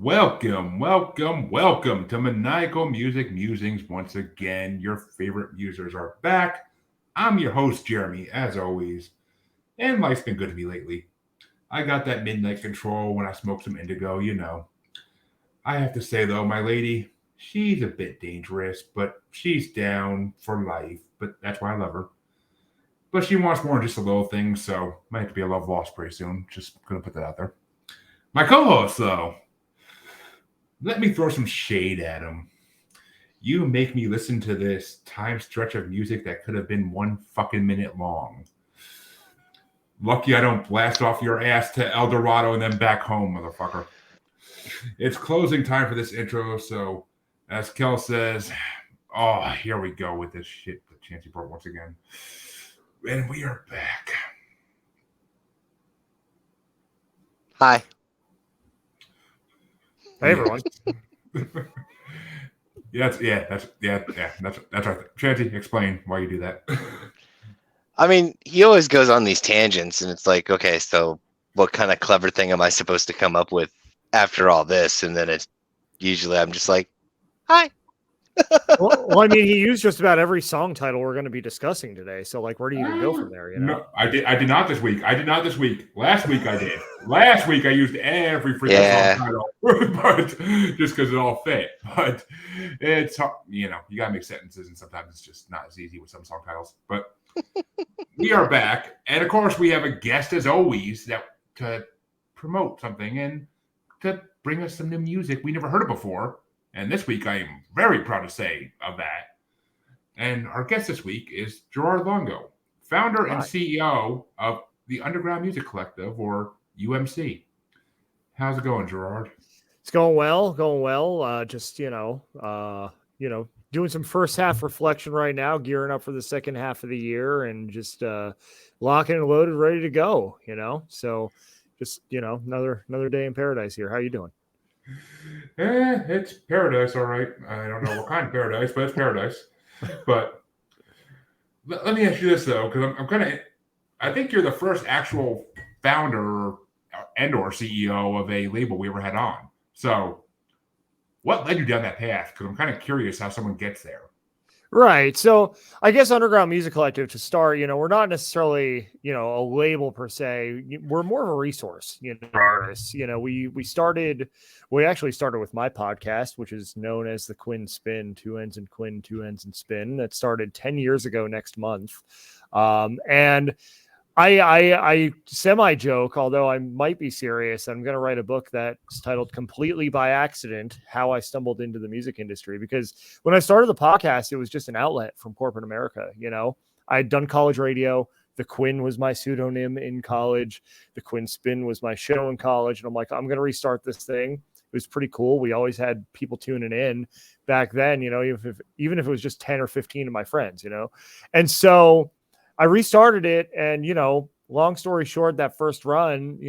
Welcome to Maniacal Music Musings once again. Your favorite musers are back. I'm your host, Jeremy, as always. And life's been good to me lately. I got that midnight control when I smoke some indigo, you know. I have to say, though, my lady, she's a bit dangerous, but she's down for life. But that's why I love her. But she wants more than just a little thing, so might have to be a love lost pretty soon. Just gonna put that out there. My co-host, though. Let me throw some shade at him. You make me listen to this time stretch of music that could have been 1 fucking minute long. Lucky I don't blast off your ass to El Dorado and then back home, motherfucker. It's closing time for this intro, so as Kel says, here we go with this shit that Chancy brought once again. And we are back. Hi. Hey everyone. That's right. Chancy, explain why you do that. I mean, he always goes on these tangents, and it's like, okay, so what kind of clever thing am I supposed to come up with after all this? And then it's usually I'm just like, hi. well, I mean, he used just about every song title we're going to be discussing today. So, like, where do you even go from there? You know? No, I did not this week. Last week I did. Last week I used every freaking song title, but just because it all fit. But it's you gotta make sentences, and sometimes it's just not as easy with some song titles. But we are back, and of course we have a guest as always to promote something and to bring us some new music we never heard of before. And this week, I am very proud to say of that. And our guest this week is Gerard Longo, founder and CEO of the Underground Music Collective, or UMC. How's it going, Gerard? It's going well. Just doing some first half reflection right now, gearing up for the second half of the year, and just locking and loaded, ready to go. So just another day in paradise here. How you doing? It's paradise, all right. I don't know what kind of paradise, but it's paradise. But let me ask you this, though, because I think you're the first actual founder and/or CEO of a label we ever had on. So what led you down that path? Because I'm kind of curious how someone gets there. Right. So I guess Underground Music Collective, to start, we're not necessarily, a label per se. We're more of a resource, artists. We actually started with my podcast, which is known as the Quinn Spin, 2 N's and Quinn, 2 N's and Spin. That started 10 years ago next month. And I semi-joke, although I might be serious. I'm going to write a book that's titled Completely by Accident, How I Stumbled into the Music Industry. Because when I started the podcast, it was just an outlet from corporate America. I had done college radio. The Quinn was my pseudonym in college. The Quinn Spin was my show in college. And I'm like, I'm going to restart this thing. It was pretty cool. We always had people tuning in back then, even if it was just 10 or 15 of my friends, And so I restarted it, and, long story short, that first run,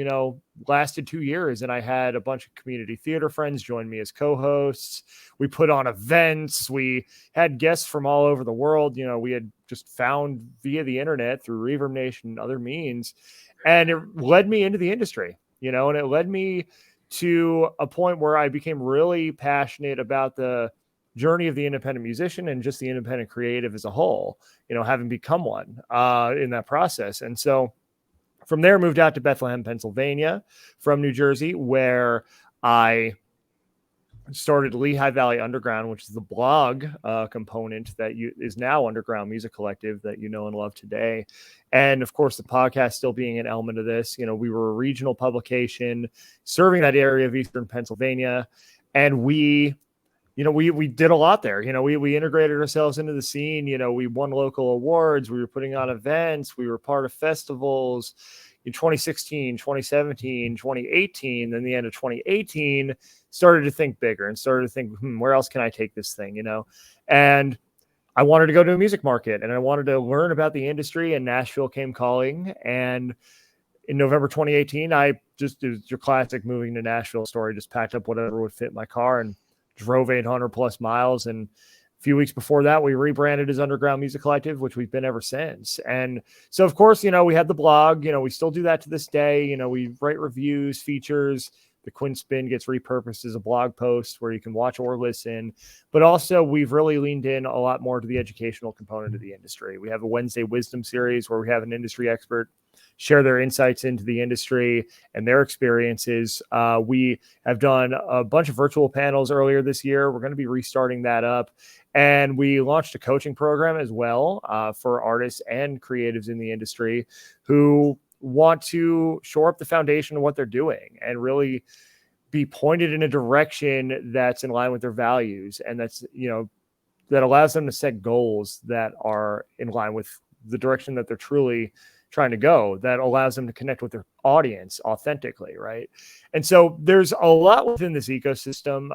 lasted 2 years, and I had a bunch of community theater friends join me as co-hosts. We put on events. We had guests from all over the world. We had just found via the internet through Reverb Nation and other means, and it led me into the industry, and it led me to a point where I became really passionate about the journey of the independent musician and just the independent creative as a whole, having become one in that process. And so from there, moved out to Bethlehem, Pennsylvania from New Jersey, where I started Lehigh Valley Underground, which is the blog component that is now Underground Music Collective that you know and love today. And of course, the podcast still being an element of this. We were a regional publication serving that area of Eastern Pennsylvania. And we did a lot there. We integrated ourselves into the scene. We won local awards. We were putting on events. We were part of festivals in 2016, 2017, 2018. Then the end of 2018, started to think bigger and started to think, where else can I take this thing? And I wanted to go to a music market, and I wanted to learn about the industry, and Nashville came calling. And in November 2018, it was your classic moving to Nashville story, just packed up whatever would fit in my car and drove 800 plus miles. And a few weeks before that, we rebranded as Underground Music Collective, which we've been ever since. And so, of course, we had the blog, we still do that to this day. We write reviews, features, The Quinn Spin gets repurposed as a blog post where you can watch or listen. But also, we've really leaned in a lot more to the educational component of the industry. We have a Wednesday Wisdom series where we have an industry expert share their insights into the industry and their experiences. We have done a bunch of virtual panels earlier this year. We're going to be restarting that up. And we launched a coaching program as well for artists and creatives in the industry who want to shore up the foundation of what they're doing and really be pointed in a direction that's in line with their values. And that's, that allows them to set goals that are in line with the direction that they're truly trying to go, that allows them to connect with their audience authentically. Right. And so there's a lot within this ecosystem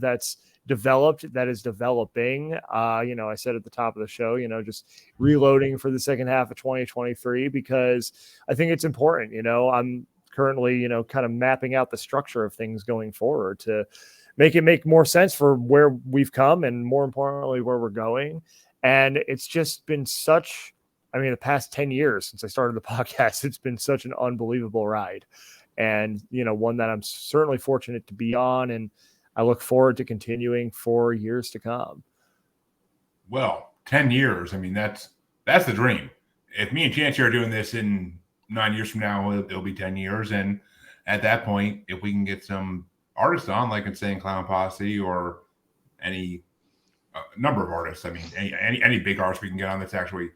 that's developed, that is developing. I said at the top of the show, just reloading for the second half of 2023, because I think it's important. I'm currently, kind of mapping out the structure of things going forward to make more sense for where we've come and, more importantly, where we're going. And it's just been the past 10 years since I started the podcast, it's been such an unbelievable ride, and, one that I'm certainly fortunate to be on. And I look forward to continuing for years to come. Well, 10 years. That's the dream. If me and Chancy are doing this in 9 years from now, it'll be 10 years. And at that point, if we can get some artists on, like Insane Clown Posse or any number of artists, any big artists we can get on that's actually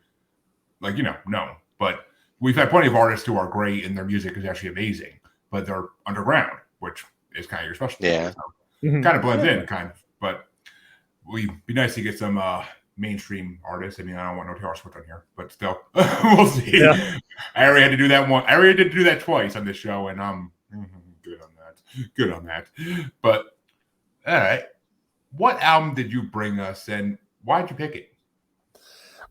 known. But we've had plenty of artists who are great and their music is actually amazing, but they're underground, which is kind of your specialty. Yeah. So kind of blends in, but we'd be nice to get some mainstream artists. I don't want no Taylor Swift on here, but still, we'll see. Yeah. I already had to do that one. I already had to do that twice on this show, and I'm good on that. But all right, what album did you bring us, and why'd you pick it?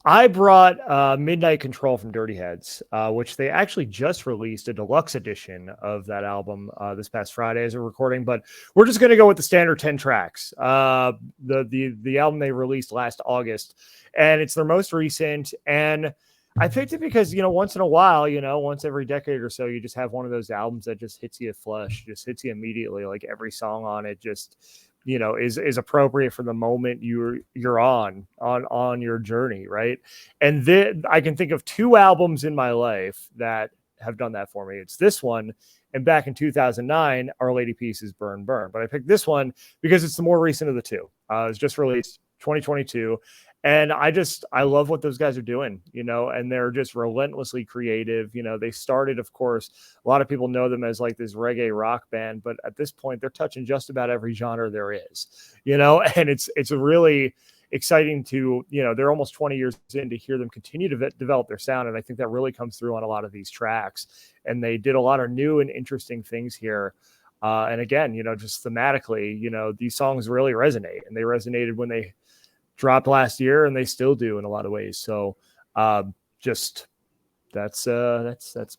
I brought Midnight Control from Dirty Heads, which they actually just released a deluxe edition of that album this past Friday as a recording, but we're just going to go with the standard 10 tracks. The album they released last August, and it's their most recent. And I picked it because, once in a while, once every decade or so, you just have one of those albums that just hits you flush, just hits you immediately. Like every song on it just is appropriate for the moment you're on your journey, right? And then I can think of two albums in my life that have done that for me. It's this one, and back in 2009, Our Lady Peace's Burn Burn. But I picked this one because it's the more recent of the two. It was just released 2022. And I love what those guys are doing, and they're just relentlessly creative. They started, of course, a lot of people know them as like this reggae rock band, but at this point they're touching just about every genre there is, and it's really exciting to, they're almost 20 years in, to hear them continue to develop their sound. And I think that really comes through on a lot of these tracks, and they did a lot of new and interesting things here. And again, just thematically, these songs really resonate, and they resonated when they dropped last year, and they still do in a lot of ways. So just that's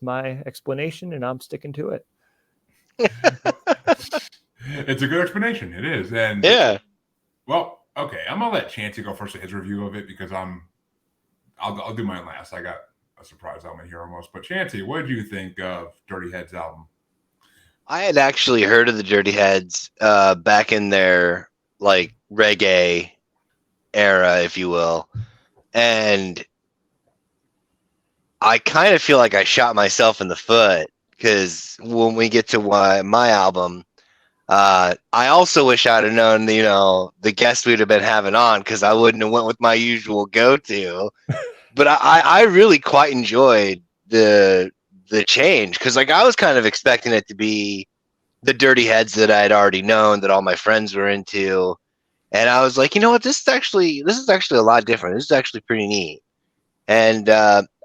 my explanation, and I'm sticking to it. It's a good explanation. It is. And yeah. Well, okay. I'm gonna let Chancy go first to his review of it, because I'll do mine last. I got a surprise album here almost. But Chancy, what did you think of Dirty Heads album? I had actually heard of the Dirty Heads back in their like reggae era, if you will, and I kind of feel like I shot myself in the foot, because when we get to my album, I also wish I'd have known the guest we'd have been having on, because I wouldn't have went with my usual go-to. But I really quite enjoyed the change, because like I was kind of expecting it to be the Dirty Heads that I had already known, that all my friends were into. And I was like, what? This is actually a lot different. This is actually pretty neat. And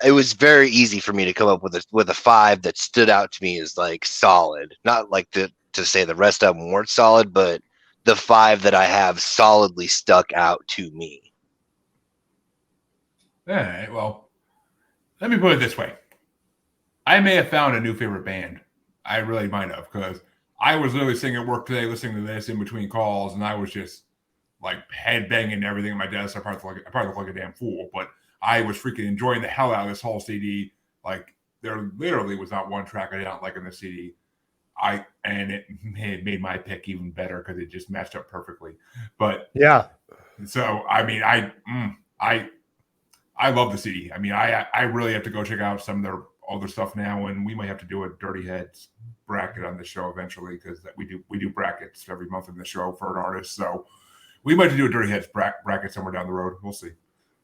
it was very easy for me to come up with a 5 that stood out to me as like solid. Not like to say the rest of them weren't solid, but the 5 that I have solidly stuck out to me. All right. Well, let me put it this way. I may have found a new favorite band. I really might have, because I was literally sitting at work today listening to this in between calls, and I was just like head banging everything at my desk. I probably look like a damn fool, but I was freaking enjoying the hell out of this whole CD. Like, there literally was not one track I didn't like in the CD. it made my pick even better because it just matched up perfectly. But yeah, so I mean, I love the CD. I mean, I really have to go check out some of their older stuff now, and we might have to do a Dirty Heads bracket on the show eventually because we do brackets every month in the show for an artist. So we might have to do a Dirty Heads bracket somewhere down the road. We'll see.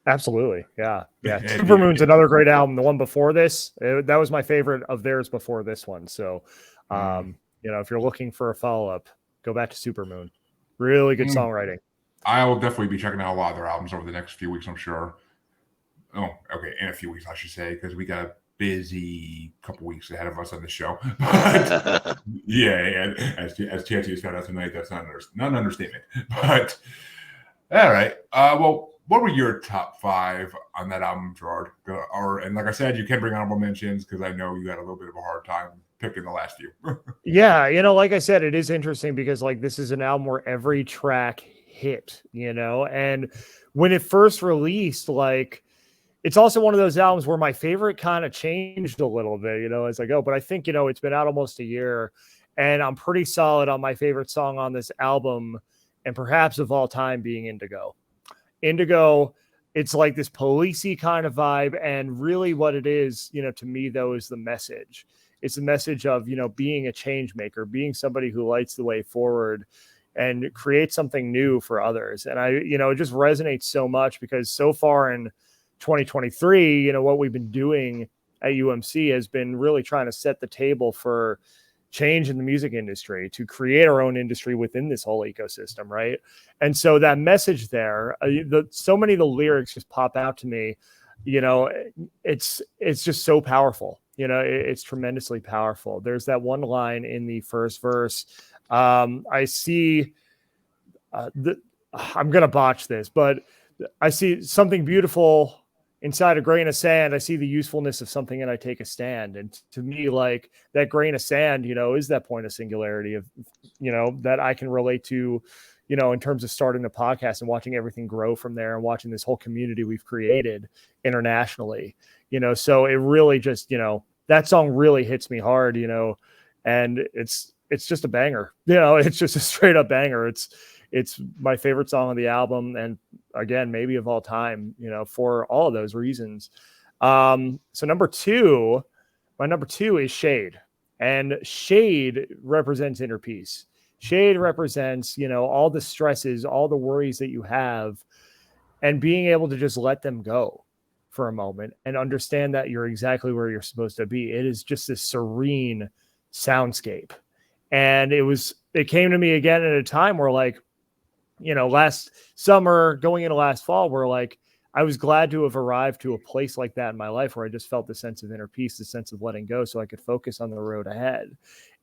absolutely. Yeah. Supermoon's another great album. The one before this, that was my favorite of theirs before this one. So, if you're looking for a follow-up, go back to Supermoon. Really good songwriting. I will definitely be checking out a lot of their albums over the next few weeks, I'm sure. Oh, okay, in a few weeks, I should say, because we got a busy couple weeks ahead of us on the show. But yeah, as Chancy has found out tonight, that's not an understatement. But all right, well, what were your top 5 on that album, Gerard? And like I said, you can bring honorable mentions because I know you had a little bit of a hard time picking the last few. Yeah, like I said, it is interesting because like this is an album where every track hit, and when it first released, like it's also one of those albums where my favorite kind of changed a little bit, as I go. But I think, it's been out almost a year and I'm pretty solid on my favorite song on this album and perhaps of all time being Indigo. Indigo, it's like this policey kind of vibe. And really what it is, to me, though, is the message. It's the message of, being a change maker, being somebody who lights the way forward and creates something new for others. And it just resonates so much because so far in 2023, what we've been doing at UMC has been really trying to set the table for change in the music industry, to create our own industry within this whole ecosystem, right? And so that message there, so many of the lyrics just pop out to me. It's just so powerful. It's tremendously powerful. There's that one line in the first verse. I see I'm gonna botch this, but I see something beautiful inside a grain of sand. I see the usefulness of something and I take a stand. And to me, like that grain of sand, is that point of singularity of, that I can relate to, in terms of starting the podcast and watching everything grow from there and watching this whole community we've created internationally, so it really just, that song really hits me hard, and it's just a banger, it's just a straight up banger. It's my favorite song on the album. And again, maybe of all time, for all of those reasons. So my number 2 is Shade, and Shade represents inner peace. Shade represents, all the stresses, all the worries that you have and being able to just let them go for a moment and understand that you're exactly where you're supposed to be. It is just this serene soundscape. And it came to me again at a time where like, last summer going into last fall, where like I was glad to have arrived to a place like that in my life where I just felt the sense of inner peace, the sense of letting go so I could focus on the road ahead.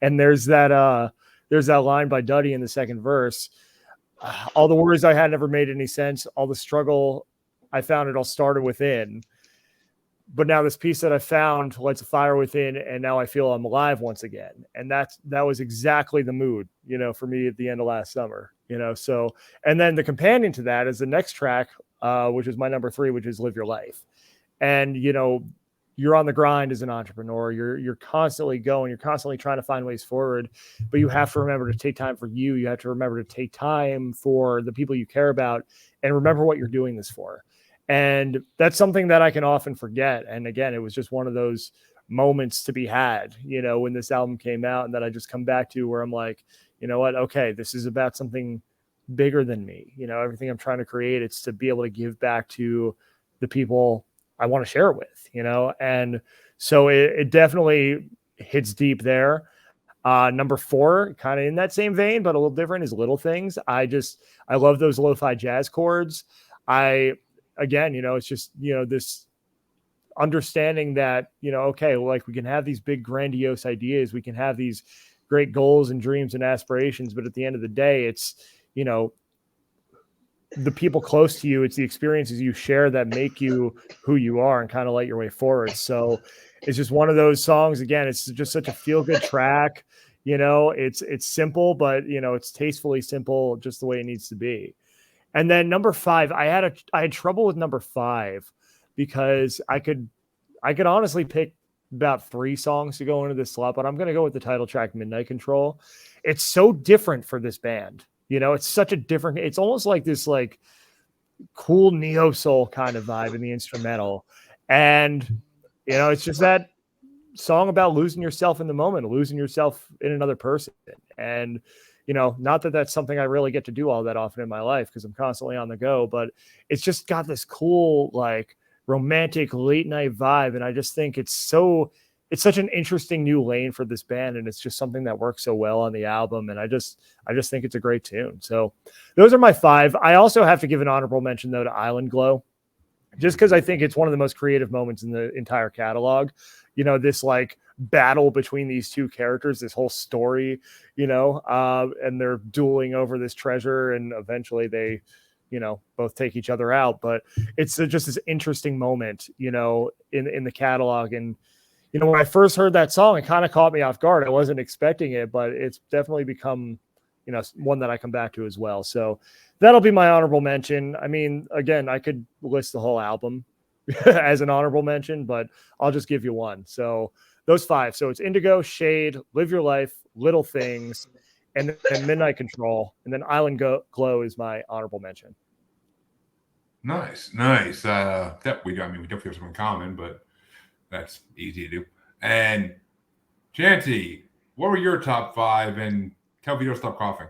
And there's that line by Duddy in the second verse. All the worries I had never made any sense. All the struggle I found, it all started within. But now this piece that I found lights a fire within, and now I feel I'm alive once again. And that was exactly the mood, for me at the end of last summer, so, and then the companion to that is the next track, which is my number 3, which is Live Your Life. And, you're on the grind as an entrepreneur. You're constantly going, you're constantly trying to find ways forward, but you have to remember to take time for you. You have to remember to take time for the people you care about and remember what you're doing this for. And that's something that I can often forget. And again, it was just one of those moments to be had, when this album came out, and that I just come back to where I'm like, you know what? Okay, this is about something bigger than me. Everything I'm trying to create, it's to be able to give back to the people I want to share it with, and so it definitely hits deep there. Number 4, kind of in that same vein, but a little different, is Little Things. I love those lo-fi jazz chords. Again, it's just, this understanding that, okay, like we can have these big grandiose ideas. We can have these great goals and dreams and aspirations. But at the end of the day, it's, the people close to you, it's the experiences you share that make you who you are and kind of light your way forward. So it's just one of those songs. Again, it's just such a feel good track. It's simple, but it's tastefully simple, just the way it needs to be. And then number 5, I had trouble with number 5 because I could honestly pick about 3 songs to go into this slot, but I'm going to go with the title track, Midnight Control. It's so different for this band. You know, it's such a different, it's almost like this like cool neo soul kind of vibe in the instrumental. And, you know, it's just that song about losing yourself in the moment, losing yourself in another person. And, you know, not that that's something I really get to do all that often in my life because I'm constantly on the go, but it's just got this cool, like romantic late night vibe. And I just think it's such an interesting new lane for this band. And it's just something that works so well on the album. And I just think it's a great tune. So those are my 5. I also have to give an honorable mention though to Island Glow, just because I think it's one of the most creative moments in the entire catalog. You know, this like battle between these 2 characters, this whole story, you know, and they're dueling over this treasure and eventually they, you know, both take each other out. But it's just this interesting moment, you know, in the catalog. And, you know, when I first heard that song, it kind of caught me off guard. I wasn't expecting it, but it's definitely become, you know, one that I come back to as well. So that'll be my honorable mention. I mean, again, I could list the whole album as an honorable mention, but I'll just give you one. So those 5. So it's Indigo, Shade, Live Your Life, Little Things, and then Midnight Control. And then Island Glow is my honorable mention. Nice. We definitely have something in common, but that's easy to do. And Chancy, what were your top 5? And tell Vito to stop coughing.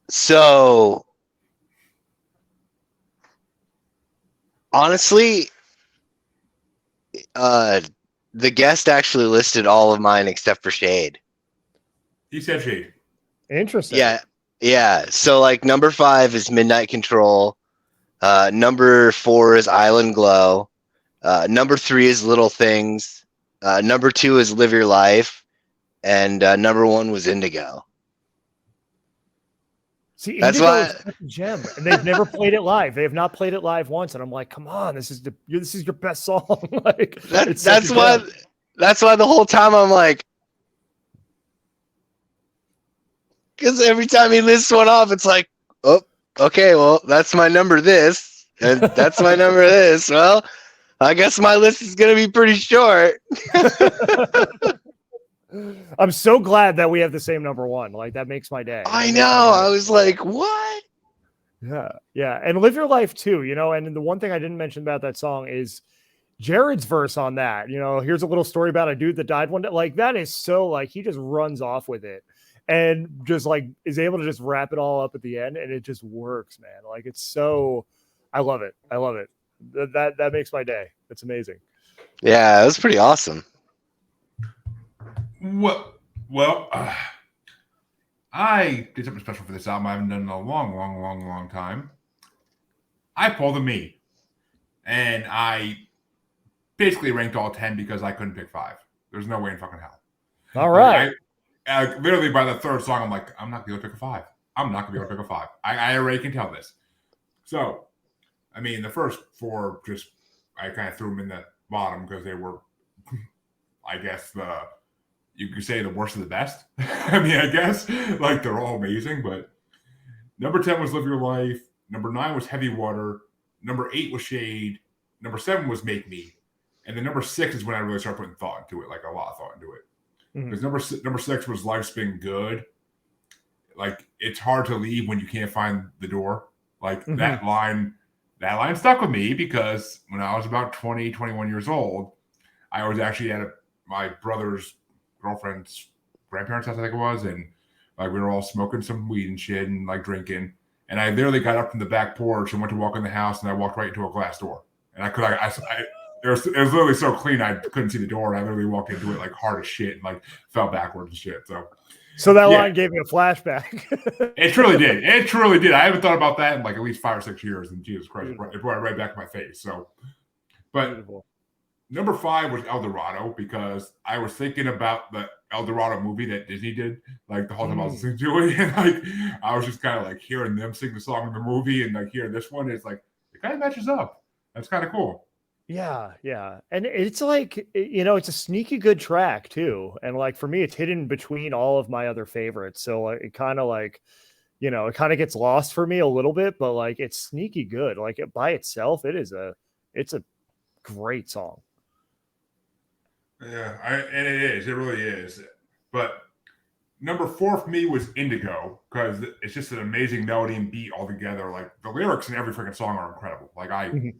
So honestly, the guest actually listed all of mine except for Shade. He said Shade. Interesting. Yeah. So like number 5 is Midnight Control. Number 4 is Island Glow. Number 3 is Little Things. Number 2 is Live Your Life. And number 1 was Indigo. See, Indigo is such a gem, and they've never played it live. They have not played it live once, and I'm like, come on, this is your best song. Like that's why the whole time I'm like, because every time he lists one off, it's like, oh, okay, well, that's my number this, and that's my number this. Well, I guess my list is gonna be pretty short. I'm so glad that we have the same number 1. Like that makes my day. I know. I was like, what? Yeah. And Live Your Life too, you know, and the one thing I didn't mention about that song is Jared's verse on that. You know, here's a little story about a dude that died one day. Like that is so like he just runs off with it and just like is able to just wrap it all up at the end, and it just works, man. Like it's so I love it. That makes my day. It's amazing. Yeah, it was pretty awesome. Well, I did something special for this album I haven't done in a long time. I pulled a me, and I basically ranked all 10 because I couldn't pick 5. There's no way in fucking hell. All right. I literally by the 3rd song, I'm like, I'm not going to pick a 5. I'm not going to be able to pick a 5. I already can tell this. So, I mean, the first 4 just, I kind of threw them in the bottom because they were, I guess, you could say the worst of the best. I mean, I guess like they're all amazing, but number 10 was Live Your Life. Number 9 was Heavy Water. Number 8 was Shade. Number 7 was Make Me. And then number 6 is when I really started putting thought into it, like a lot of thought into it. Because number 6 was Life's Been Good. Like it's hard to leave when you can't find the door. Like that line stuck with me because when I was about 20, 21 years old, I was actually at my brother's girlfriend's grandparents' house, I think it was, and like we were all smoking some weed and shit and like drinking. And I literally got up from the back porch and went to walk in the house, and I walked right into a glass door. And it was literally so clean I couldn't see the door, and I literally walked into it like hard as shit and like fell backwards and shit. So that line gave me a flashback. It truly did. I haven't thought about that in like at least 5 or 6 years, and Jesus Christ, it brought it right back in my face. So, but. Beautiful. Number 5 was El Dorado because I was thinking about the El Dorado movie that Disney did, like the whole time I was listening to it, and like I was just kind of like hearing them sing the song in the movie, and like hearing this one, it's like it kind of matches up. That's kind of cool. Yeah, and it's like, you know, it's a sneaky good track too, and like for me, it's hidden between all of my other favorites, so it kind of like, you know, it kind of gets lost for me a little bit, but like it's sneaky good. Like by itself, it's a great song. Yeah, and it is. It really is. But number 4 for me was Indigo, because it's just an amazing melody and beat all together. Like the lyrics in every freaking song are incredible. Like I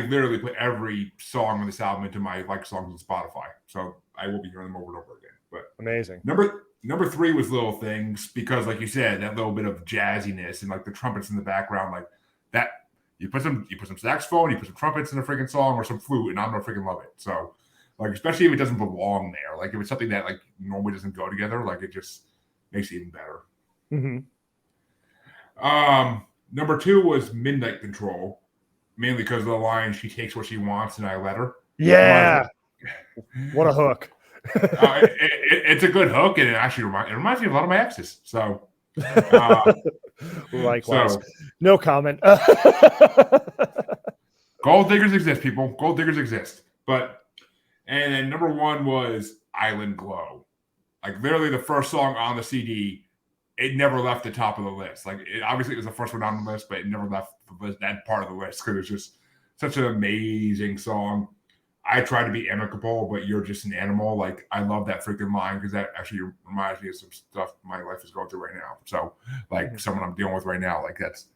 literally put every song on this album into my like songs on Spotify, so I will be hearing them over and over again. But amazing. Number 3 was Little Things, because like you said, that little bit of jazziness and like the trumpets in the background, like that. You put some saxophone, you put some trumpets in a freaking song or some flute, and I'm gonna freaking love it. So, like, especially if it doesn't belong there, like if it's something that like normally doesn't go together, like it just makes it even better. Number 2 was Midnight Control, mainly because of the line, "She takes what she wants and I let her." Yeah, what a hook. It's a good hook, and it actually reminds me of a lot of my exes. So, likewise, no comment. Gold diggers exist, people. Gold diggers exist. And then number 1 was Island Glow. Like literally the first song on the CD, it never left the top of the list. Like obviously it was the first one on the list, but it never left that part of the list because it's just such an amazing song. I try to be amicable, but you're just an animal. Like I love that freaking line because that actually reminds me of some stuff my life is going through right now. So like someone I'm dealing with right now, like that's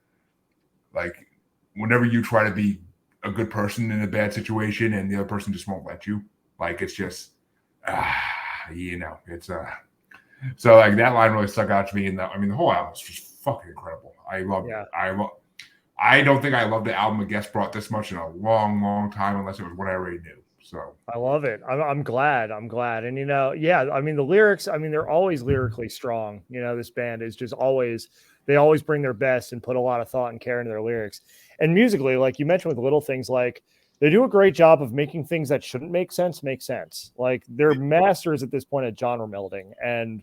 like whenever you try to be a good person in a bad situation and the other person just won't let you, like it's just it's so like that line really stuck out to me. And the whole album is just fucking incredible. I don't think I loved the album a guest brought this much in a long, long time, unless it was what I already knew. So I love it. I'm glad. And the lyrics, they're always lyrically strong. This band is just they always bring their best and put a lot of thought and care into their lyrics. And musically, like you mentioned with Little Things, like they do a great job of making things that shouldn't make sense. Like they're masters at this point at genre melding. And,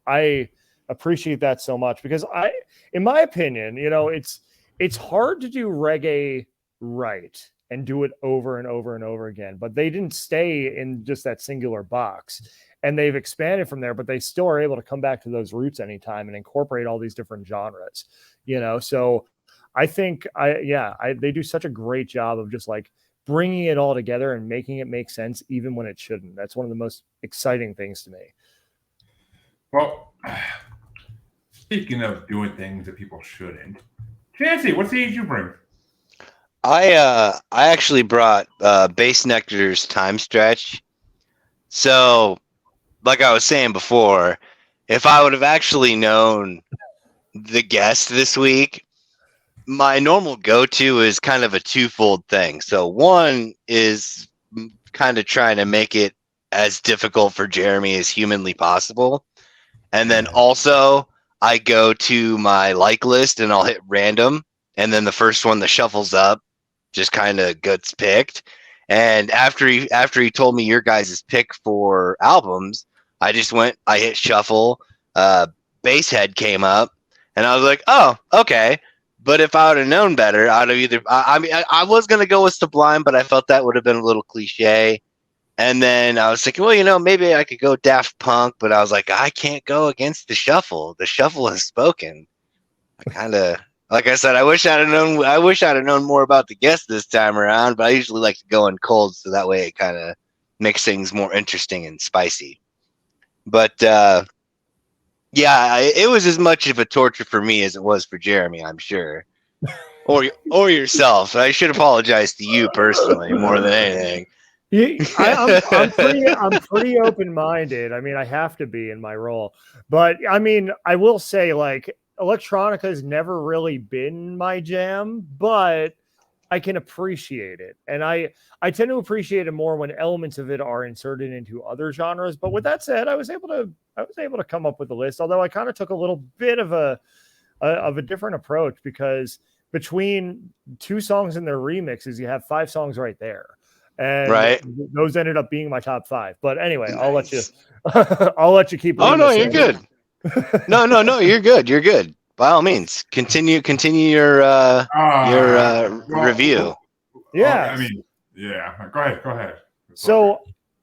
I appreciate that so much because in my opinion, it's hard to do reggae right and do it over and over and over again, but they didn't stay in just that singular box and they've expanded from there, but they still are able to come back to those roots anytime and incorporate all these different genres, so I think they do such a great job of just like bringing it all together and making it make sense even when it shouldn't. That's one of the most exciting things to me. Well, speaking of doing things that people shouldn't, Chancy, what's the age you bring? I actually brought Bass Nectar's Timestretch. So, like I was saying before, if I would have actually known the guest this week, my normal go-to is kind of a twofold thing. So one is kind of trying to make it as difficult for Jeremy as humanly possible. And then also I go to my like list and I'll hit random. And then the first one that shuffles up just kind of gets picked. And after he told me your guys' pick for albums, I hit shuffle, Basshead came up and I was like, oh, okay. But if I would have known better, I'd have I was going to go with Sublime, but I felt that would have been a little cliche. And then I was thinking, well, maybe I could go Daft Punk, but I was like, I can't go against the shuffle. The shuffle has spoken. I kind of, like I said, I wish I'd have known more about the guest this time around, but I usually like to go in cold. So that way it kind of makes things more interesting and spicy. But, it was as much of a torture for me as it was for Jeremy, I'm sure, or yourself. I should apologize to you personally more than anything. I'm pretty open-minded. I have to be in my role, but I will say like electronica has never really been my jam, but I can appreciate it, and I tend to appreciate it more when elements of it are inserted into other genres. But with that said, I was able to come up with a list, although I kind of took a little bit of a different approach because between 2 songs and their remixes, you have 5 songs right there, and those ended up being my top 5. But anyway, nice. I'll let you keep. Oh no, you're good. No, you're good. You're good. By all means, continue your review. Yeah. Go ahead. So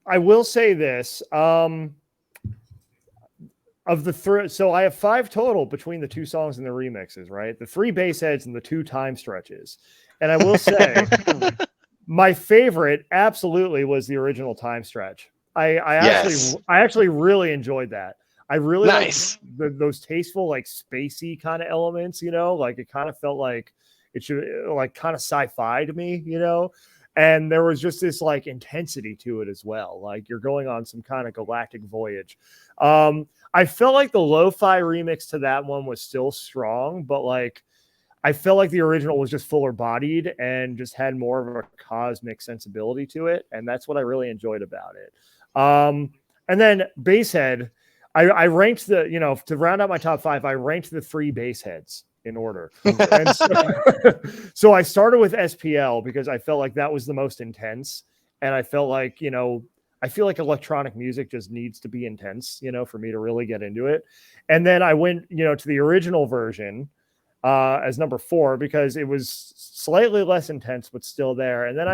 I will say this. Of the so I have 5 total between the 2 songs and the remixes, right? The 3 bass heads and the 2 time stretches. And I will say My favorite absolutely was the original Timestretch. I actually really enjoyed that. I really Nice. liked those tasteful, like spacey kind of elements, you know, like it kind of felt like it should like kind of sci-fi to me, you know, and there was just this like intensity to it as well. Like you're going on some kind of galactic voyage. I felt like the lo-fi remix to that one was still strong, but like I felt like the original was just fuller bodied and just had more of a cosmic sensibility to it. And that's what I really enjoyed about it. And then Basshead, I ranked the, you know, to round out my top 5, I ranked the 3 Bassheads in order. And so I started with SPL because I felt like that was the most intense. And I felt like, you know, I feel like electronic music just needs to be intense, you know, for me to really get into it. And then I went, you know, to the original version as number 4 because it was slightly less intense, but still there. And then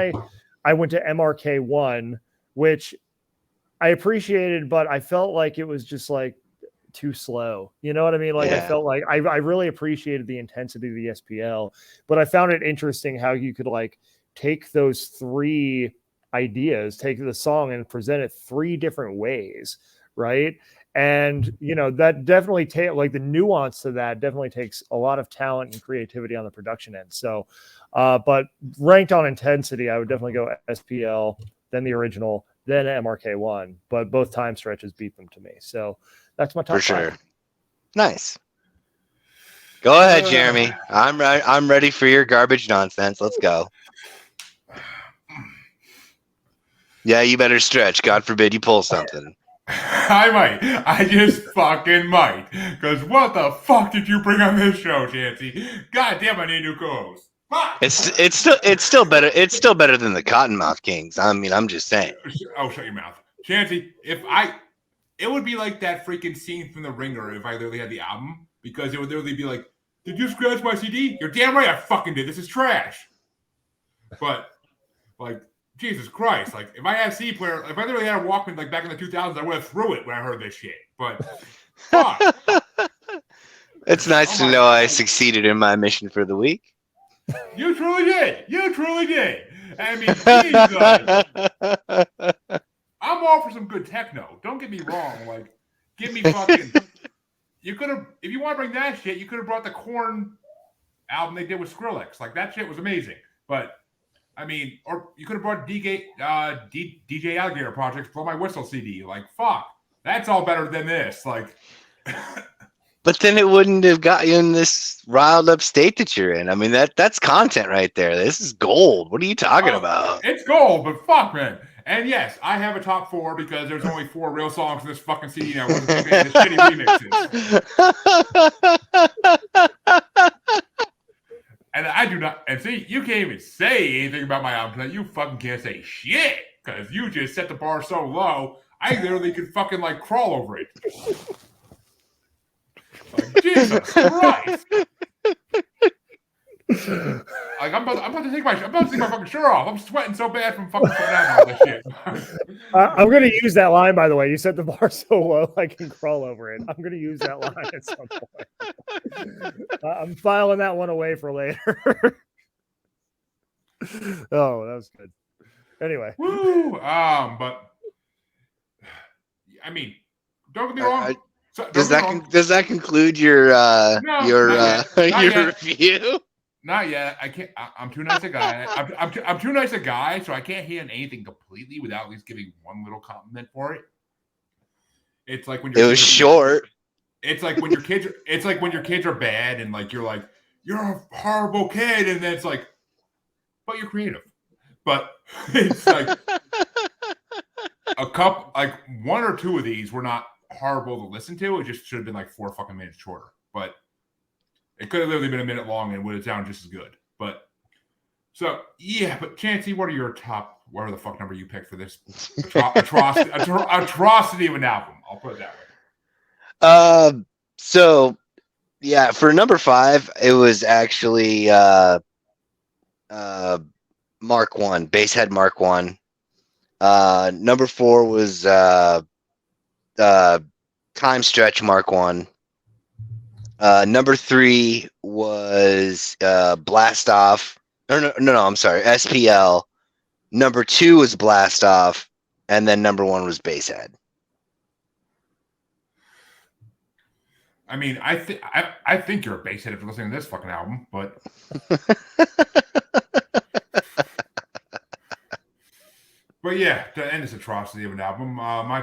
I went to MRK1, which I appreciated, but I felt like it was just like too slow. You know what I mean? Like I felt like I really appreciated the intensity of the SPL, but I found it interesting how you could like take those 3 ideas, take the song and present it 3 different ways, right? And you know that definitely like the nuance to that definitely takes a lot of talent and creativity on the production end. So, but ranked on intensity, I would definitely go SPL, then the original, then MRK1. But both time stretches beat them to me. So that's my top 5. Sure. Nice. Go ahead, Jeremy. I'm ready for your garbage nonsense. Let's go. Yeah, you better stretch. God forbid you pull something. I might. I just fucking might. Because what the fuck did you bring on this show, Chancy? God damn, I need new co-hosts. Fuck! It's still better. It's still better than the Kottonmouth Kings. I mean, I'm just saying. Oh, shut your mouth, Chancy. It would be like that freaking scene from The Ringer if I literally had the album, because it would literally be like, "Did you scratch my CD? You're damn right, I fucking did. This is trash." But like, Jesus Christ! Like, if I had a CD player, if I literally had a Walkman like back in the 2000s, I would have threw it when I heard this shit. But fuck. It's nice to know I succeeded in my mission for the week. You truly did. You truly did. I mean, Jesus. I'm all for some good techno. Don't get me wrong. Like, give me fucking. You could have, if you want to bring that shit, you could have brought the Korn album they did with Skrillex. Like, that shit was amazing. But I mean, or you could have brought DJ Alligator Project's Blow My Whistle CD. Like, fuck. That's all better than this. Like, but then it wouldn't have got you in this riled up state that you're in. I mean, that's content right there. This is gold. What are you talking about? It's gold, but fuck, man. And yes, I have a top 4 because there's only 4 real songs in this fucking CD now. With the shitty remixes. And I do not. And see, you can't even say anything about my album tonight. You fucking can't say shit because you just set the bar so low. I literally could fucking like crawl over it. Like, Jesus Christ! Like I'm about to take my fucking shirt off. I'm sweating so bad from fucking sweating out all this shit. I'm gonna use that line, by the way. You set the bar so low I can crawl over it. I'm gonna use that line at some point. I'm filing that one away for later. Oh, that was good. Anyway, woo. But I mean, don't get me wrong. Does that conclude your review? Not yet. I can't. I'm too nice a guy. I'm too nice a guy, so I can't hit on anything completely without at least giving one little compliment for it. It's like when it was short. It's like when your kids. It's like when your kids are bad, and like you're a horrible kid, and then it's like, but you're creative. But it's like a couple, like 1 or 2 of these were not horrible to listen to. It just should have been like 4 fucking minutes shorter. But it could have literally been a minute long and would have sounded just as good. But so yeah, but Chancy, what are your top? Whatever the fuck number you picked for this atrocity of an album? I'll put it that way. So yeah, for number 5, it was actually Mark 1, Basshead Mark 1. Number 4 was Timestretch Mark 1. Number 3 was Blast Off. No, I'm sorry, SPL. Number 2 was Blast Off, and then number 1 was Basshead. I mean, I think you're a basshead if you're listening to this fucking album, but but yeah, to end this atrocity of an album, my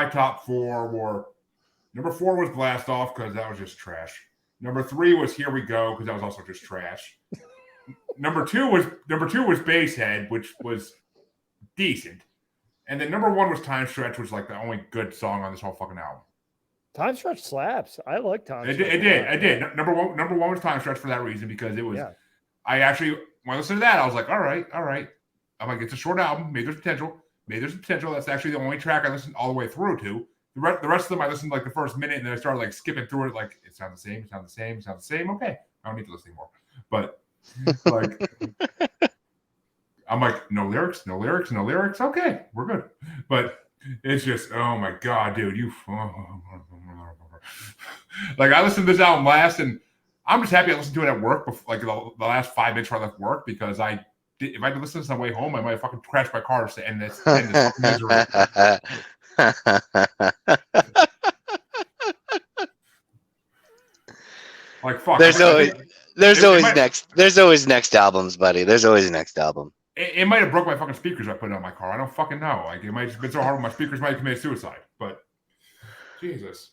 top 4 were number 4 was Blast Off because that was just trash. Number 3 was Here We Go because that was also just trash. Number 2 was Basshead, which was decent, and then number 1 was Timestretch, which was like the only good song on this whole fucking album. Timestretch slaps. I like Timestretch. It did. Number one was Timestretch for that reason because it was. Yeah. I actually when I listened to that, I was like, all right. I'm like, it's a short album. Maybe there's potential. That's actually the only track I listened all the way through to. The rest of them I listened to like the first minute, and then I started like skipping through it. Like it sounds the same. Okay, I don't need to listen anymore. But like, I'm like, no lyrics. Okay, we're good. But it's just, oh my god, dude, like I listened to this album last, and I'm just happy I listened to it at work, like the last 5 minutes before I left work, because if I had to listen to this on the way home, I might have fucking crashed my car to end this misery. Like fuck. There's always next albums, buddy. There's always a next album. It might have broke my fucking speakers I put it on my car. I don't fucking know. Like it might have been so hard with my speakers, might have committed suicide. But Jesus.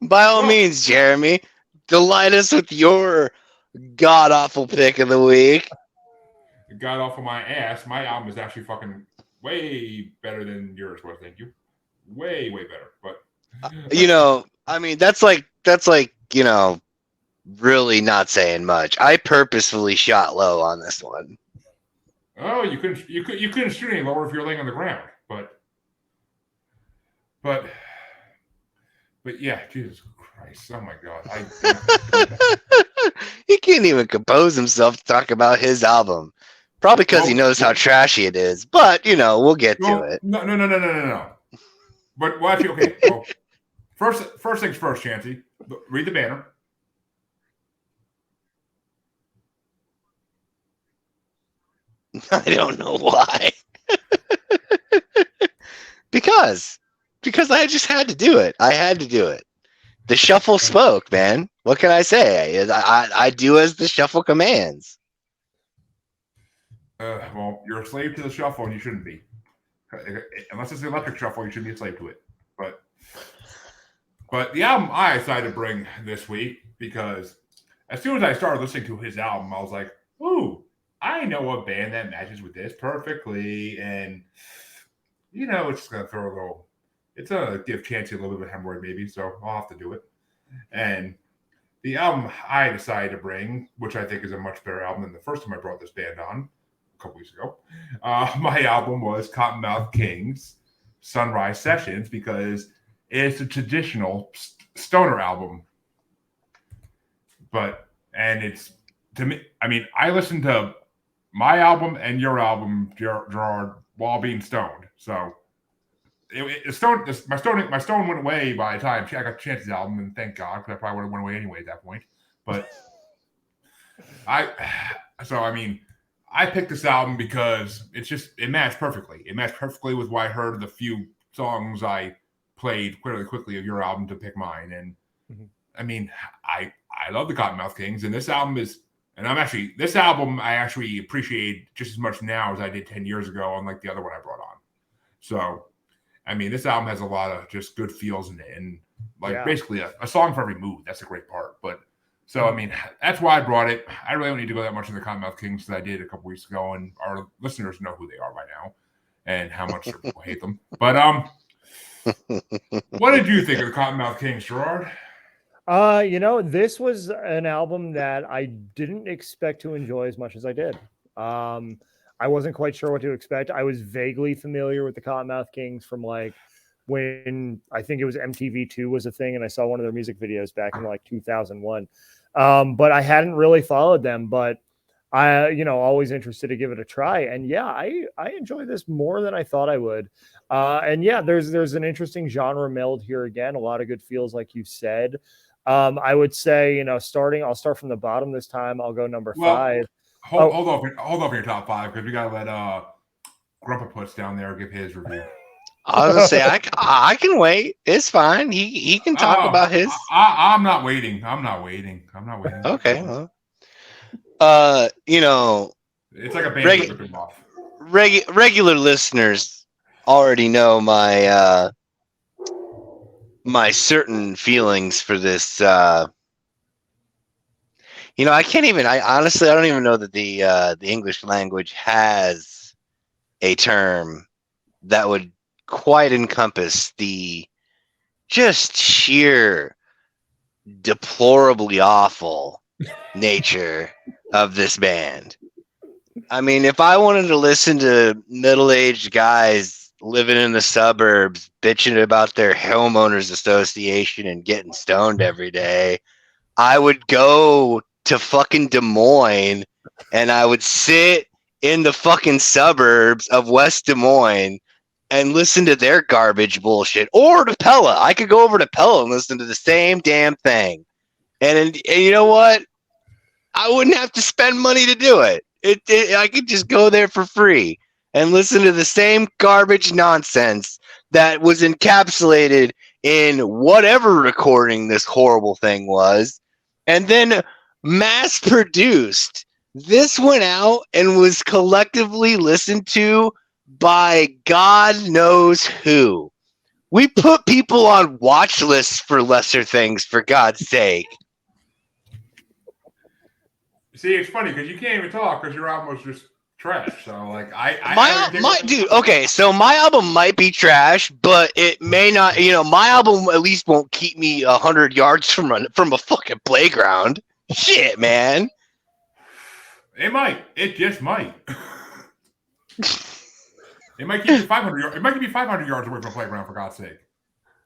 By all means, Jeremy, delight us with your god awful pick of the week. God awful my ass. My album is actually fucking way better than yours was. Thank you. Way better. But I mean, that's like really not saying much. I purposefully shot low on this one. Oh, you couldn't shoot any lower if you're laying on the ground, but yeah, Jesus Christ, oh my God, he can't even compose himself to talk about his album, probably because he knows how trashy it is. But we'll get to it. No. But actually, okay. Well, first things first, Chancy. Read the banner. I don't know why. Because I just had to do it. I had to do it. The shuffle spoke, man. What can I say? I do as the shuffle commands. Well, you're a slave to the shuffle, and you shouldn't be. Unless it's the electric shuffle, you shouldn't be a slave to it. But the album I decided to bring this week, because as soon as I started listening to his album, I was like, ooh, I know a band that matches with this perfectly. And, it's just going to throw a little, it's going to give Chancy a little bit of a hemorrhoid maybe, so I'll have to do it. And the album I decided to bring, which I think is a much better album than the first time I brought this band on a couple weeks ago, my album was Kottonmouth Kings Sunrise Sessions, because it's a traditional stoner album. And it's, to me, I mean, I listened to my album and your album, Gerard, while being stoned. So my stone went away by the time I got Chance's album, and thank God, because I probably would have went away anyway at that point. But I picked this album because it matched perfectly. It matched perfectly with what I heard the few songs I played fairly quickly of your album to pick mine. And I mean, I love the Kottonmouth Kings, and this album I actually appreciate just as much now as I did 10 years ago, unlike the other one I brought on. So, I mean, this album has a lot of just good feels in it, and basically a song for every mood. That's a great part. But so, I mean, that's why I brought it. I really don't need to go that much into the Kottonmouth Kings that I did a couple weeks ago, and our listeners know who they are by now and how much people hate them. But what did you think of the Kottonmouth Kings, Gerard? This was an album that I didn't expect to enjoy as much as I did. I wasn't quite sure what to expect. I was vaguely familiar with the Kottonmouth Kings from when I think it was MTV2 was a thing, and I saw one of their music videos back in 2001. But I hadn't really followed them, but I, always interested to give it a try. And yeah, I enjoy this more than I thought I would. And yeah, there's an interesting genre meld here again. A lot of good feels, like you said. I would say, I'll start from the bottom this time. I'll go number 5. Hold off your top 5 because we gotta let Grandpa Puts down there give his review. I was gonna say I can wait. It's fine. He can talk about his. I'm not waiting. Okay. Well, it's like a band ripping off. Regular listeners already know my my certain feelings for this. I can't even. I don't even know that the English language has a term that would quite encompass the just sheer deplorably awful nature of this band. I mean, if I wanted to listen to middle-aged guys living in the suburbs bitching about their homeowners association and getting stoned every day, I would go to fucking Des Moines and I would sit in the fucking suburbs of West Des Moines and listen to their garbage bullshit. Or to Pella. I could go over to Pella and listen to the same damn thing. And you know what? I wouldn't have to spend money to do it. I could just go there for free and listen to the same garbage nonsense that was encapsulated in whatever recording this horrible thing was, and then mass produced. This went out and was collectively listened to by God knows who. We put people on watch lists for lesser things, for God's sake. See, it's funny because you can't even talk because your album was just trash. So, like, okay, so my album might be trash, but it may not. My album at least won't keep me 100 yards from a fucking playground. Shit, man. It might. It just might. It might keep you 500 yards. It might keep you 500 yards away from a playground, for God's sake.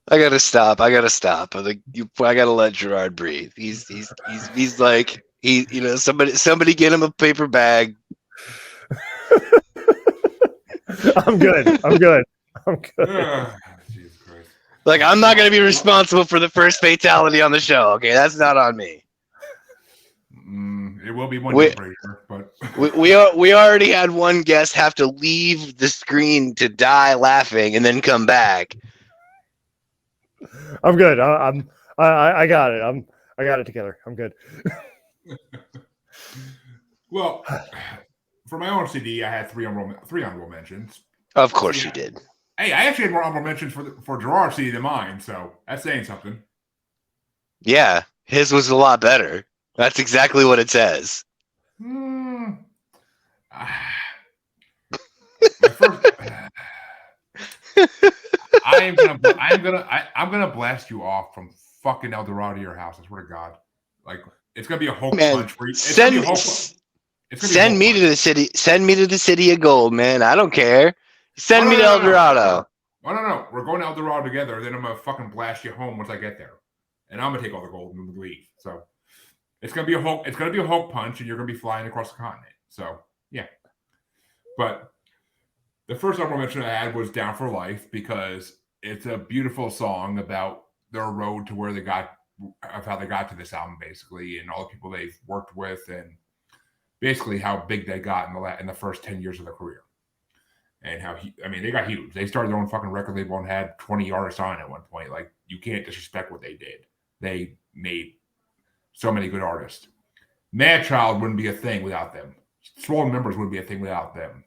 I gotta stop. I gotta let Gerard breathe. He's like somebody get him a paper bag. I'm good. Jesus Christ. Like, I'm not gonna be responsible for the first fatality on the show. Okay, that's not on me. It will be one day, but we already had one guest have to leave the screen to die laughing and then come back. I'm good. I got it. I got it together. I'm good. Well, for my own CD, I had three honorable mentions. Of course you did. Hey, I actually had more honorable mentions for Gerard's CD than mine, so that's saying something. Yeah, his was a lot better. That's exactly what it says. My first, I'm gonna blast you off from fucking El Dorado to your house. I swear to God, like it's gonna be a whole punch. Send me to the city. Send me to the city of gold, man. I don't care. Send me to El Dorado. No. We're going to El Dorado together. Then I'm gonna fucking blast you home once I get there, and I'm gonna take all the gold and leave. So. It's gonna be a Hulk punch, and you're gonna be flying across the continent. So yeah. But the first honorable mention I had was "Down for Life" because it's a beautiful song about their road to where they got, of how they got to this album, basically, and all the people they've worked with, and basically how big they got in the first 10 years of their career, and how they got huge. They started their own fucking record label and had 20 artists on at one point. Like, you can't disrespect what they did. They made so many good artists. Madchild wouldn't be a thing without them. Swollen Members wouldn't be a thing without them.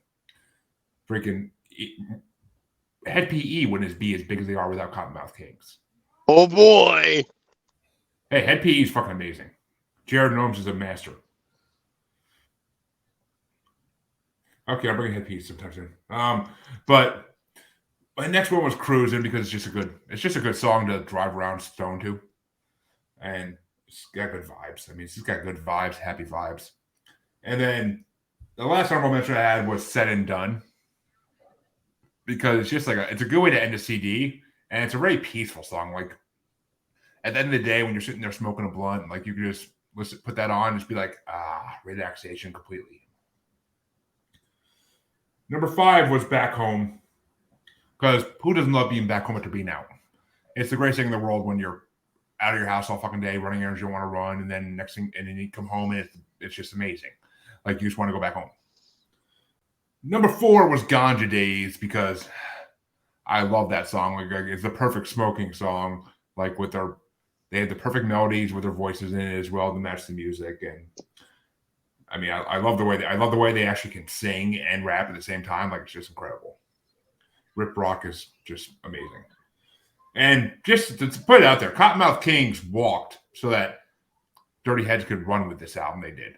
Freaking Head PE wouldn't be as big as they are without Kottonmouth Kings. Oh boy! Hey, Head PE is fucking amazing. Gerard Longo is a master. Okay, I'll bring Head PE sometime soon. But my next one was Cruising because it's just a good song to drive around stoned to, and it's got good vibes. I mean, it's just got good vibes, happy vibes. And then the last honorable mention I had was Said and Done because it's just it's a good way to end a CD, and it's a very peaceful song. Like, at the end of the day, when you're sitting there smoking a blunt, like, you can just put that on and just be like, relaxation completely. Number 5 was Back Home because who doesn't love being back home after being out? It's the greatest thing in the world when you're out of your house all fucking day, running errands you want to run, and then and then you come home and it's just amazing. Like you just want to go back home. Number 4 was Ganja Days because I love that song. Like it's the perfect smoking song. Like they had the perfect melodies with their voices in it as well to match the music. And I mean, I love the way they actually can sing and rap at the same time. Like it's just incredible. Rip Rock is just amazing. And just to put it out there, Kottonmouth Kings walked so that Dirty Heads could run with this album. They did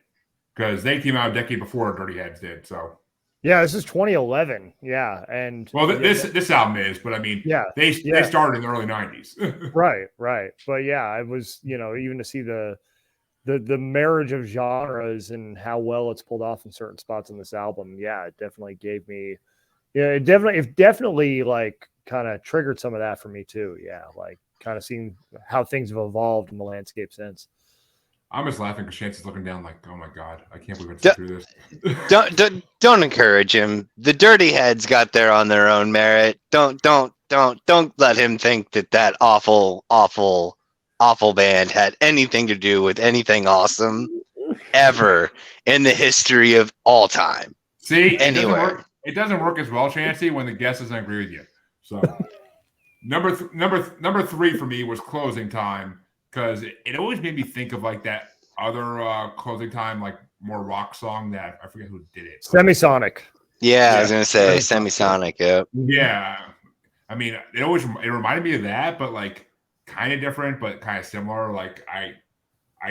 because they came out a decade before Dirty Heads did. So yeah, this is 2011. Yeah, and well, this album is, but I mean, they started in the early 90s. right. But yeah, it was even to see the marriage of genres and how well it's pulled off in certain spots in this album. Yeah, it definitely gave me. Yeah, it definitely like kind of triggered some of that for me too. Yeah, like kind of seeing how things have evolved in the landscape since. I'm just laughing because Chancy's looking down like, oh my God, I can't believe I'm through this. Don't encourage him. The Dirty Heads got there on their own merit. Don't let him think that awful band had anything to do with anything awesome ever in the history of all time. See, anywhere. It doesn't work as well, Chancy, when the guest doesn't agree with you. So number 3 for me was Closing Time. Because it always made me think of like that other Closing Time, like more rock song that I forget who did it. Semisonic. Yeah, I was gonna say Semisonic. Yep. Yeah, I mean, it reminded me of that, but like kind of different, but kind of similar. Like I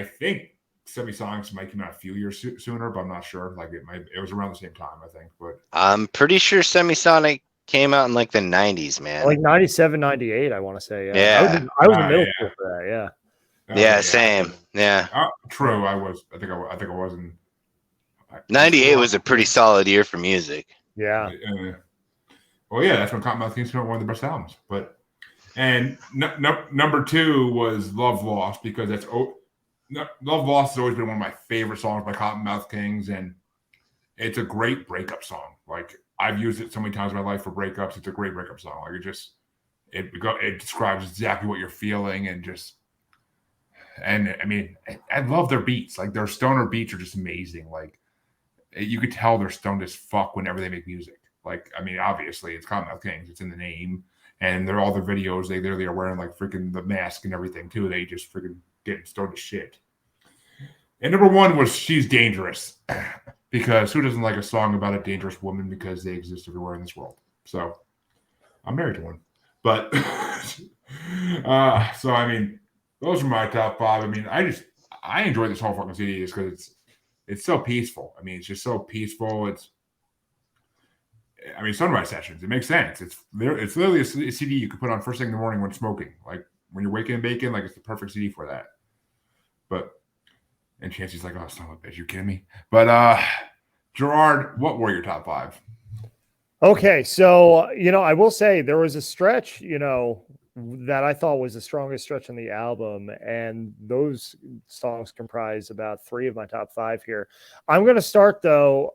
think Semisonics might come out a few years sooner, but I'm not sure. Like it was around the same time, I think. But I'm pretty sure Semisonic came out in like the 90s, man. Like 97, 98, I want to say. Yeah. I was in middle school for that. Yeah. Yeah, same. Yeah. True. I think I was in. 98 was a pretty solid year for music. Yeah. Well, yeah, that's when Kottonmouth Kings came out, one of the best albums. And number 2 was Love Lost because Love Lost has always been one of my favorite songs by Kottonmouth Kings, and it's a great breakup song. Like I've used it so many times in my life for breakups. It's a great breakup song. Like it describes exactly what you're feeling and I mean, I love their beats. Like their stoner beats are just amazing. Like you could tell they're stoned as fuck whenever they make music. Like, I mean, obviously it's Kottonmouth Kings. It's in the name. And all their videos, they literally are wearing like freaking the mask and everything too. They just freaking get stoned as shit. And number 1 was She's Dangerous. Because who doesn't like a song about a dangerous woman because they exist everywhere in this world? So I'm married to one. But so I mean, those are my top 5. I mean, I enjoy this whole fucking CD just because it's so peaceful. I mean, it's just so peaceful. Sunrise Sessions. It makes sense. It's literally a CD you could put on first thing in the morning when smoking. Like when you're waking and baking, like it's the perfect CD for that. And Chancy's like, oh, son of a bitch, you kidding me? But Gerard, what were your top 5? Okay, so I will say there was a stretch, that I thought was the strongest stretch on the album, and those songs comprise about 3 of my top 5 here. I'm going to start though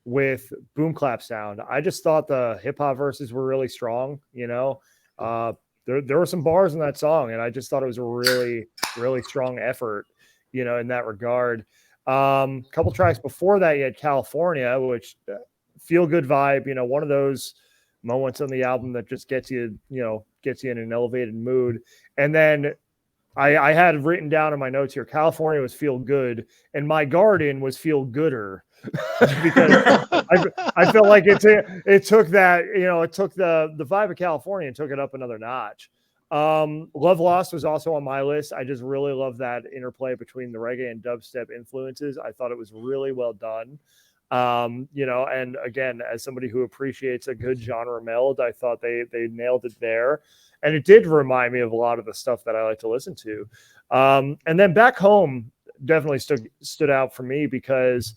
with Boom Clap Sound. I just thought the hip hop verses were really strong. There were some bars in that song, and I just thought it was a really, really strong effort, in that regard. Couple tracks before that, you had California, which feel good vibe, one of those moments on the album that just gets you in an elevated mood. And then I had written down in my notes here, California was feel good, and My Garden was feel gooder. Because I felt like it took that, it took the vibe of California and took it up another notch. Love Lost was also on my list. I just really love that interplay between the reggae and dubstep influences. I thought it was really well done. And again, as somebody who appreciates a good genre meld, I thought they nailed it there. And it did remind me of a lot of the stuff that I like to listen to. And then Back Home definitely stood out for me because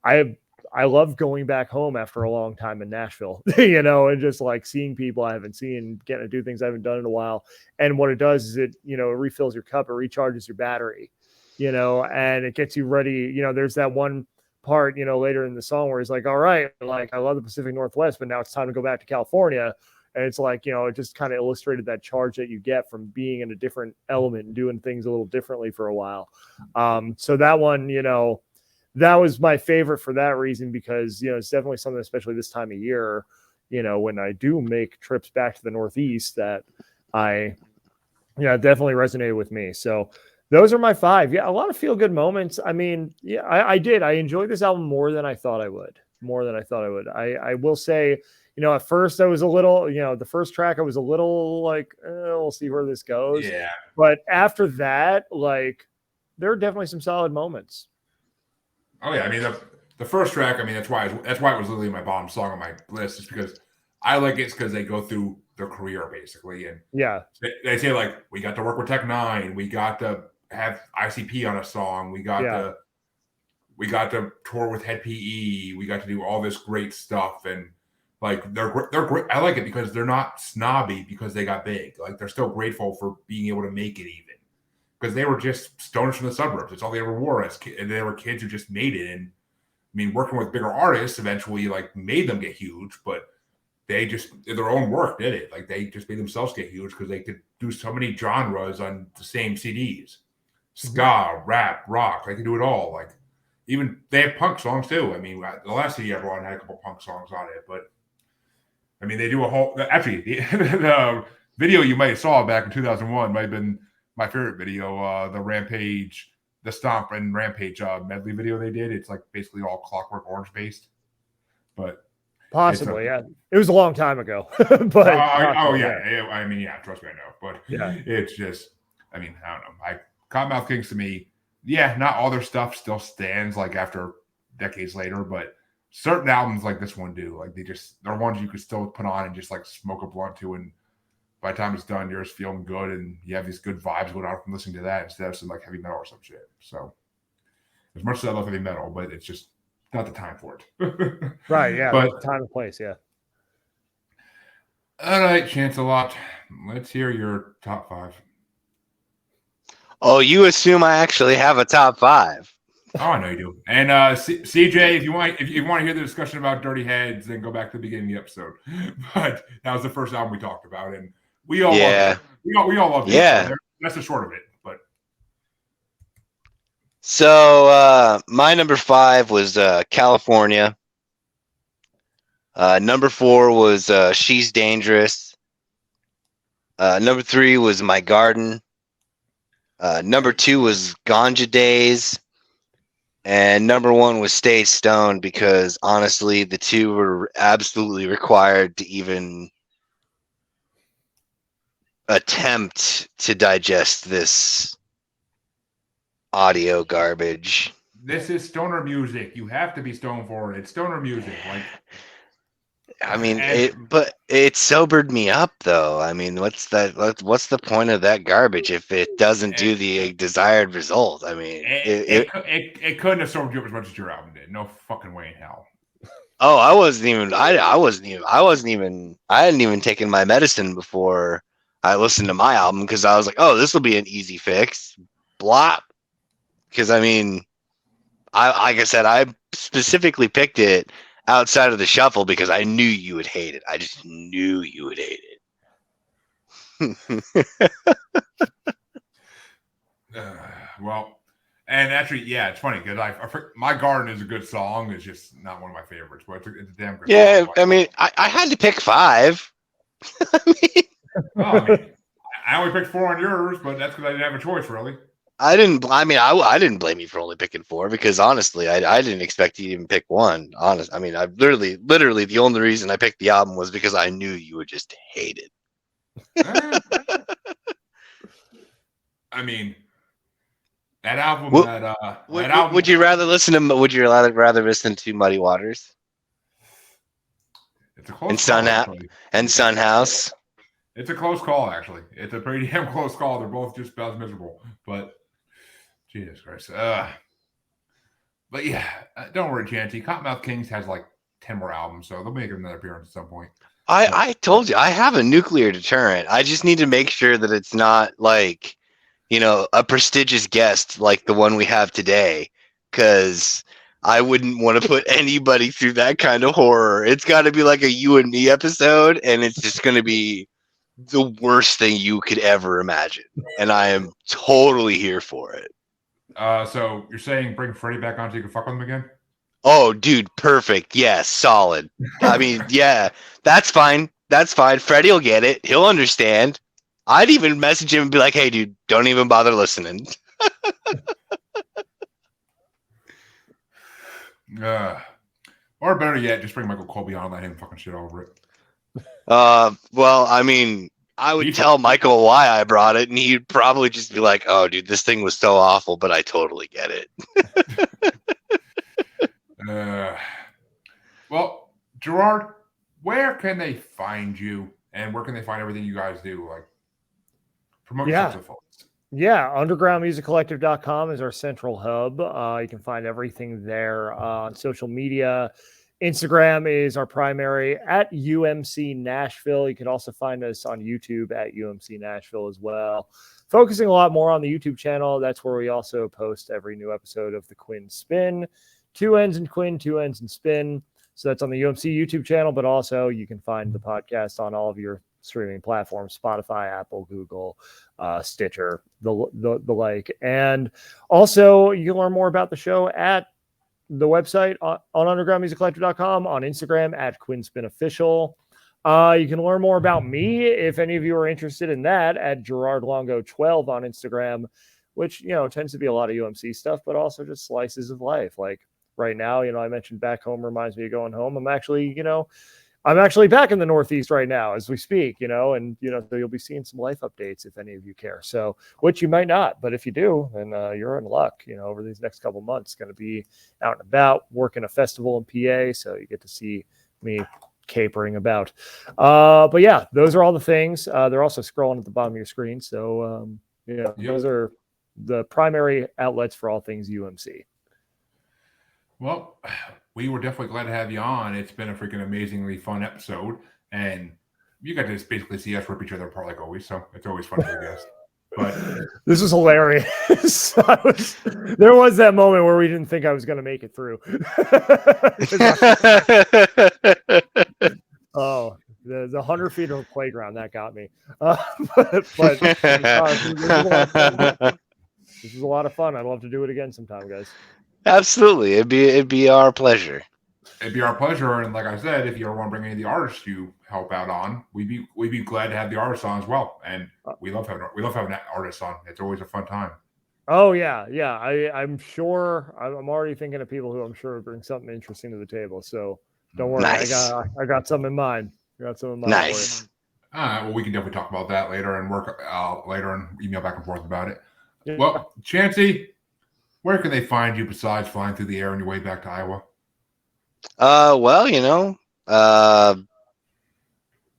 I love going back home after a long time in Nashville, and just like seeing people I haven't seen, getting to do things I haven't done in a while. And what it does is it refills your cup, it recharges your battery, and it gets you ready. There's that one part, later in the song where he's like, all right, like I love the Pacific Northwest, but now it's time to go back to California. And it's like, it just kind of illustrated that charge that you get from being in a different element and doing things a little differently for a while. So that one, that was my favorite for that reason, because, it's definitely something, especially this time of year, when I do make trips back to the Northeast, that definitely resonated with me. So those are my 5. Yeah, a lot of feel good moments. I mean, yeah, I did. I enjoyed this album more than I thought I would. I will say, at first I was a little, the first track I was a little like, we'll see where this goes. Yeah. But after that, like, there are definitely some solid moments. Oh yeah, I mean the first track. I mean that's why it was literally my bottom song on my list, is because I like it because they go through their career basically, and yeah, they say like, we got to work with Tech Nine, we got to have ICP on a song, we got to tour with Head PE, we got to do all this great stuff, and like they're great. I like it because they're not snobby because they got big. Like they're still grateful for being able to make it, even because they were just stoners from the suburbs. It's all they ever wore as kids, and they were kids who just made it. And I mean, working with bigger artists eventually like made them get huge, but they just did their own work, did it. Like they just made themselves get huge because they could do so many genres on the same CDs. Ska, rap, rock, they can do it all. Like even they have punk songs too. I mean, the last CD I brought had a couple punk songs on it, but I mean, they do a whole. Actually, the video you might have saw back in 2001 might have been my favorite video. The Rampage, the Stomp and Rampage medley video they did. It's like basically all Clockwork Orange based, but possibly, yeah. It was a long time ago, but yeah. I mean, yeah. Trust me, I know, but yeah, it's just. I mean, I don't know. Kottonmouth Kings to me, yeah, not all their stuff still stands like after decades later, but certain albums like this one do. Like they're ones you could still put on and just like smoke a blunt to, and by the time it's done, you're just feeling good and you have these good vibes going on from listening to that instead of some like heavy metal or some shit. So as much as I love heavy metal, but it's just not the time for it. Right, yeah. But time and place, yeah. All right, Chance-a-lot. Let's hear your top 5. Oh, you assume I actually have a top 5. Oh, I know you do. And CJ, if you want to hear the discussion about Dirty Heads, then go back to the beginning of the episode. But that was the first album we talked about, and we all loved it. We all loved it. Yeah, so that's the short of it. But so my number 5 was California. Number 4 was She's Dangerous. Number 3 was My Garden. Number 2 was Ganja Days. And number 1 was Stay Stoned, because honestly, the two were absolutely required to even attempt to digest this audio garbage. This is stoner music. You have to be stoned for it. It's stoner music. Like, I mean, but it sobered me up, though. I mean, what's the point of that garbage if it doesn't do the desired result? I mean, it couldn't have sobered you up as much as your album did. No fucking way in hell. Oh, I hadn't even taken my medicine before I listened to my album, because I was like, oh, this will be an easy fix. Blah. Because I mean, like I said, I specifically picked it outside of the shuffle because I knew you would hate it. I just knew you would hate it. Well, and actually, yeah, it's funny because My Garden is a good song. It's just not one of my favorites, but it's a damn good song. I mean, I had to pick 5. I only picked 4 on yours, but that's because I didn't have a choice, really. I didn't blame you for only picking 4, because honestly, I didn't expect you to even pick 1. Honest, I mean, I literally the only reason I picked the album was because I knew you would just hate it. I mean, that album. Would you rather listen to Muddy Waters? It's a close call, and Sunhouse. It's a close call, actually. It's a pretty damn close call. They're both just about as miserable. But Jesus Christ. But yeah, don't worry, Chancy. Kottonmouth Kings has like 10 more albums, so they'll make another appearance at some point. I told you, I have a nuclear deterrent. I just need to make sure that it's not like, a prestigious guest like the one we have today. Because I wouldn't want to put anybody through that kind of horror. It's got to be like a you and me episode, and it's just going to be the worst thing you could ever imagine. And I am totally here for it. So you're saying bring Freddy back on so you can fuck with him again? Oh, dude, perfect. Yes, solid. I mean, yeah, that's fine. That's fine. Freddy will get it. He'll understand. I'd even message him and be like, hey, dude, don't even bother listening. Or better yet, just bring Michael Colby on and let him fucking shit over it. Well, I mean, I would tell Michael why I brought it, and he'd probably just be like, oh, dude, this thing was so awful, but I totally get it. Well, Gerard, where can they find you, and where can they find everything you guys do? Like, promote yourself to folks. Yeah, undergroundmusiccollective.com is our central hub. You can find everything there on social media. Instagram is our primary at UMC Nashville. You can also find us on YouTube at UMC Nashville as well. Focusing a lot more on the YouTube channel. That's where we also post every new episode of the Quinn Spin. 2 N's in Quinn, 2 N's in Spin. So that's on the UMC YouTube channel, but also you can find the podcast on all of your streaming platforms, Spotify, Apple, Google, Stitcher, the like. And also you can learn more about the show at the website on undergroundmusiccollective.com, on Instagram at QuinnSpinOfficial. You can learn more about me if any of you are interested in that at Gerard Longo 12 on Instagram, which, tends to be a lot of UMC stuff, but also just slices of life. Like right now, I mentioned back home reminds me of going home. I'm actually back in the Northeast right now as we speak, and, so you'll be seeing some life updates if any of you care. So, which you might not, but if you do, then you're in luck, over these next couple months, going to be out and about working a festival in PA. So you get to see me capering about. But yeah, those are all the things. They're also scrolling at the bottom of your screen. So, those are the primary outlets for all things UMC. Well, we were definitely glad to have you on. It's been a freaking amazingly fun episode, and you got to just basically see us rip each other apart like always. So it's always fun for the guests. But this was hilarious. There was that moment where we didn't think I was going to make it through. The 100 feet of playground that got me. But this is a lot of fun. I'd love to do it again sometime, guys. Absolutely. It'd be our pleasure. It'd be our pleasure. And like I said, if you ever want to bring any of the artists you help out on, we'd be glad to have the artists on as well. And we love having artists on. It's always a fun time. Oh yeah. I'm sure I'm already thinking of people who I'm sure bring something interesting to the table. So don't worry. Nice. I got some in mind. Nice. Well, we can definitely talk about that later and work later and email back and forth about it. Yeah. Well, Chancy, where can they find you besides flying through the air on your way back to Iowa?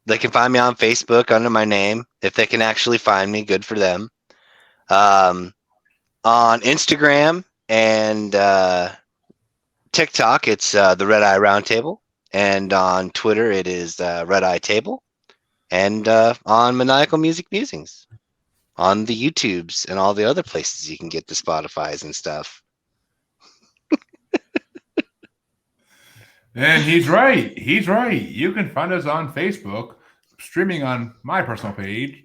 They can find me on Facebook under my name. If they can actually find me, good for them. On Instagram and TikTok, it's the Red Eye Roundtable. And on Twitter, it is Red Eye Table. And on Maniacal Music Musings. On the YouTubes and all the other places you can get the Spotifys and stuff. And he's right. You can find us on Facebook, streaming on my personal page,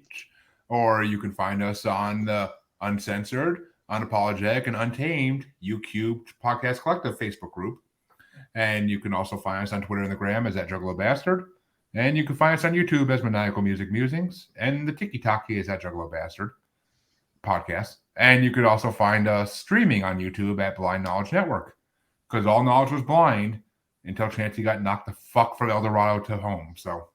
or you can find us on the Uncensored, Unapologetic, and Untamed UCubed Podcast Collective Facebook group. And you can also find us on Twitter and the Gram as that Juggalo Bastard. And you can find us on YouTube as Maniacal Music Musings. And the Tiki Taki is that Juggalo Bastard podcast. And you could also find us streaming on YouTube at Blind Knowledge Network. Because all knowledge was blind until Chancy got knocked the fuck from El Dorado to home. So,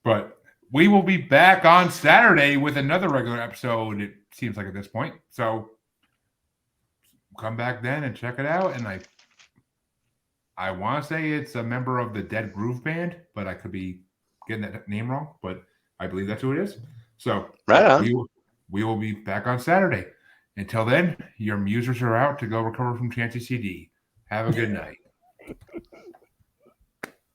but we will be back on Saturday with another regular episode, it seems like at this point. So come back then and check it out. And I want to say it's a member of the Dead Groove Band, but I could be getting that name wrong, but I believe that's who it is. So right on. We will be back on Saturday. Until then, your musers are out to go recover from Chancy CD. Have a good night.